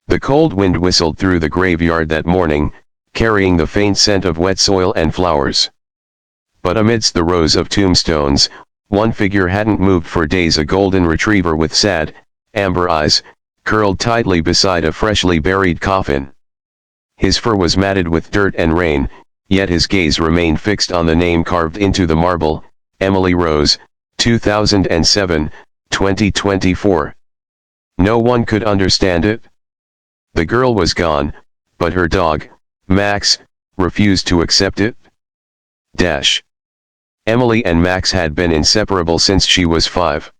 The cold wind whistled through the graveyard that morning, carrying the faint scent of wet soil and flowers. But amidst the rows of tombstones, one figure hadn't moved for days, a golden retriever with sad, amber eyes, curled tightly beside a freshly buried coffin. His fur was matted with dirt and rain, yet his gaze remained fixed on the name carved into the marble, Emily Rose, 2007, 2024. No one could understand it. The girl was gone, but her dog, Max, refused to accept it. Emily and Max had been inseparable since she was 5.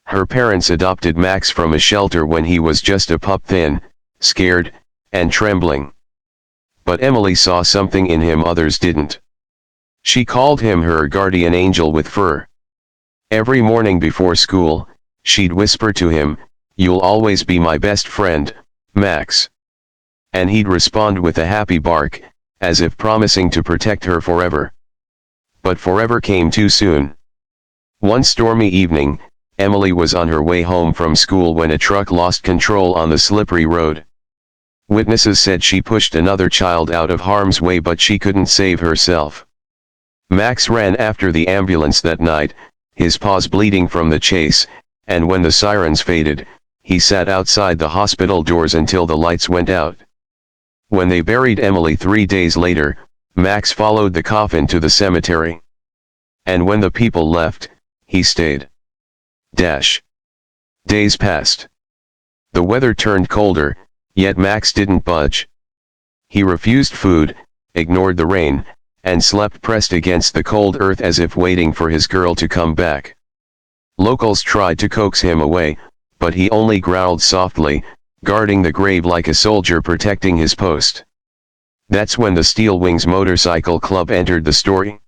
Her parents adopted Max from a shelter when he was just a pup, thin, scared, and trembling. But Emily saw something in him others didn't. She called him her guardian angel with fur. Every morning before school, she'd whisper to him, "You'll always be my best friend, Max." And he'd respond with a happy bark, as if promising to protect her forever. But forever came too soon. One stormy evening, Emily was on her way home from school when a truck lost control on the slippery road. Witnesses said she pushed another child out of harm's way, but she couldn't save herself. Max ran after the ambulance that night, his paws bleeding from the chase, and when the sirens faded, he sat outside the hospital doors until the lights went out. When they buried Emily 3 days later, Max followed the coffin to the cemetery. And when the people left, he stayed. Days passed. The weather turned colder, yet Max didn't budge. He refused food, ignored the rain, and slept pressed against the cold earth as if waiting for his girl to come back. Locals tried to coax him away, but he only growled softly, guarding the grave like a soldier protecting his post. That's when the Steel Wings Motorcycle Club entered the story.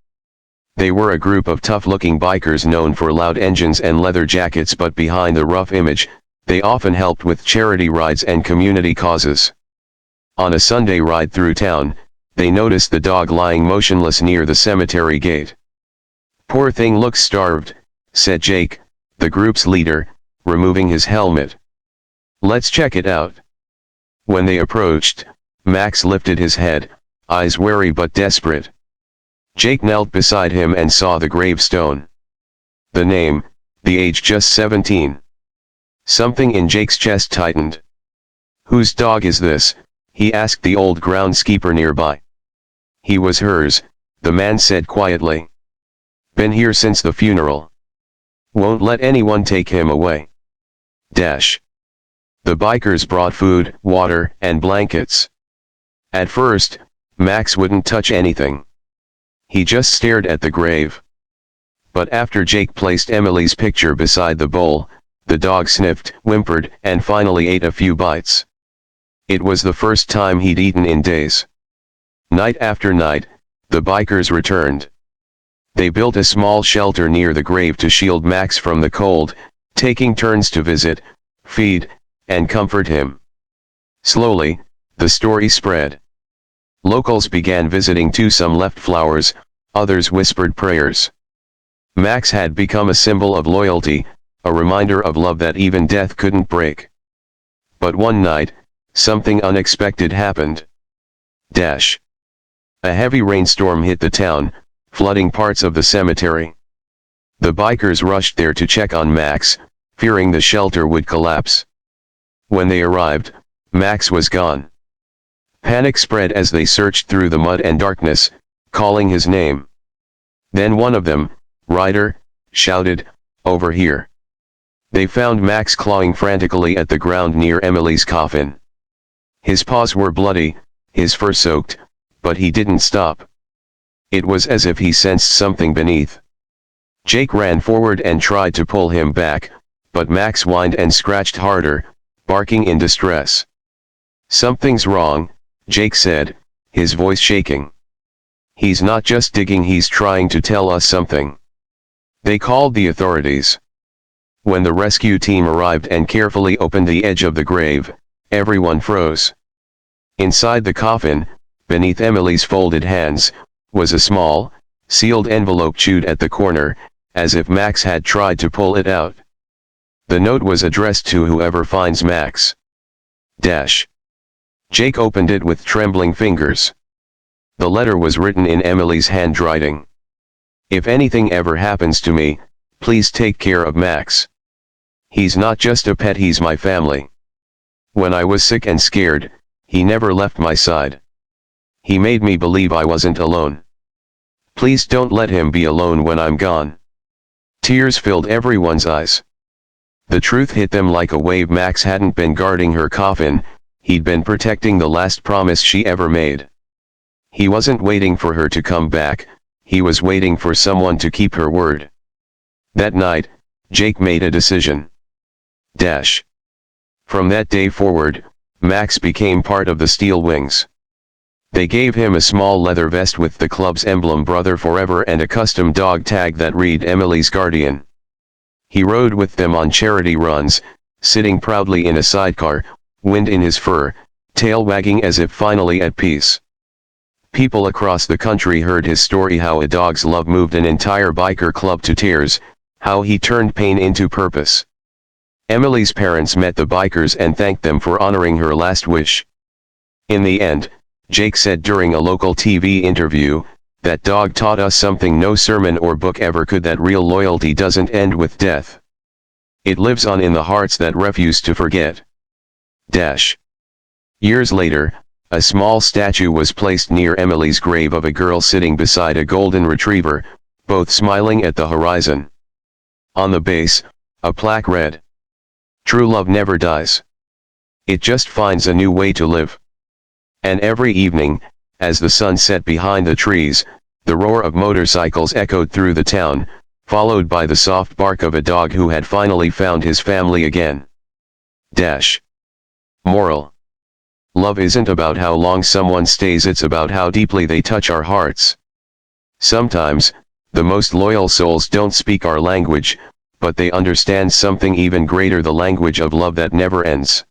They were a group of tough-looking bikers known for loud engines and leather jackets, but behind the rough image, they often helped with charity rides and community causes. On a Sunday ride through town, they noticed the dog lying motionless near the cemetery gate. "Poor thing looks starved," said Jake, the group's leader, removing his helmet. "Let's check it out." When they approached, Max lifted his head, eyes wary but desperate. Jake knelt beside him and saw the gravestone. The name, the age just 17. Something in Jake's chest tightened. "Whose dog is this?" he asked the old groundskeeper nearby. "He was hers," the man said quietly. "Been here since the funeral. Won't let anyone take him away." The bikers brought food, water, and blankets. At first, Max wouldn't touch anything. He just stared at the grave. But after Jake placed Emily's picture beside the bowl, the dog sniffed, whimpered, and finally ate a few bites. It was the first time he'd eaten in days. Night after night, the bikers returned. They built a small shelter near the grave to shield Max from the cold, taking turns to visit, feed, and comfort him. Slowly, the story spread. Locals began visiting too. Some left flowers, others whispered prayers. Max had become a symbol of loyalty, a reminder of love that even death couldn't break. But one night, something unexpected happened. A heavy rainstorm hit the town, flooding parts of the cemetery. The bikers rushed there to check on Max, fearing the shelter would collapse. When they arrived, Max was gone. Panic spread as they searched through the mud and darkness, calling his name. Then one of them, Ryder, shouted, "Over here." They found Max clawing frantically at the ground near Emily's coffin. His paws were bloody, his fur soaked, but he didn't stop. It was as if he sensed something beneath. Jake ran forward and tried to pull him back, but Max whined and scratched harder, barking in distress. "Something's wrong," Jake said, his voice shaking. "He's not just digging, he's trying to tell us something." They called the authorities. When the rescue team arrived and carefully opened the edge of the grave, everyone froze. Inside the coffin, beneath Emily's folded hands, was a small, sealed envelope chewed at the corner, as if Max had tried to pull it out. The note was addressed to "Whoever finds Max. Dash. Jake opened it with trembling fingers. The letter was written in Emily's handwriting. If anything ever happens to me, please take care of Max. He's not just a pet, he's my family. When I was sick and scared, he never left my side. He made me believe I wasn't alone. Please don't let him be alone when I'm gone. Tears filled everyone's eyes. The truth hit them like a wave. Max hadn't been guarding her coffin, he'd been protecting the last promise she ever made. He wasn't waiting for her to come back, he was waiting for someone to keep her word. That night, Jake made a decision. Dash. From that day forward, Max became part of the Steel Wings. They gave him a small leather vest with the club's emblem Brother Forever and a custom dog tag that read Emily's Guardian. He rode with them on charity runs, sitting proudly in a sidecar, wind in his fur, tail wagging as if finally at peace. People across the country heard his story, how a dog's love moved an entire biker club to tears, how he turned pain into purpose. Emily's parents met the bikers and thanked them for honoring her last wish. In the end, Jake said during a local TV interview, "That dog taught us something no sermon or book ever could, that real loyalty doesn't end with death. It lives on in the hearts that refuse to forget." Dash. Years later, a small statue was placed near Emily's grave of a girl sitting beside a golden retriever, both smiling at the horizon. On the base, a plaque read, "True love never dies. It just finds a new way to live." And every evening, as the sun set behind the trees, the roar of motorcycles echoed through the town, followed by the soft bark of a dog who had finally found his family again. Dash. Moral. Love isn't about how long someone stays, it's about how deeply they touch our hearts. Sometimes, the most loyal souls don't speak our language, but they understand something even greater, the language of love that never ends.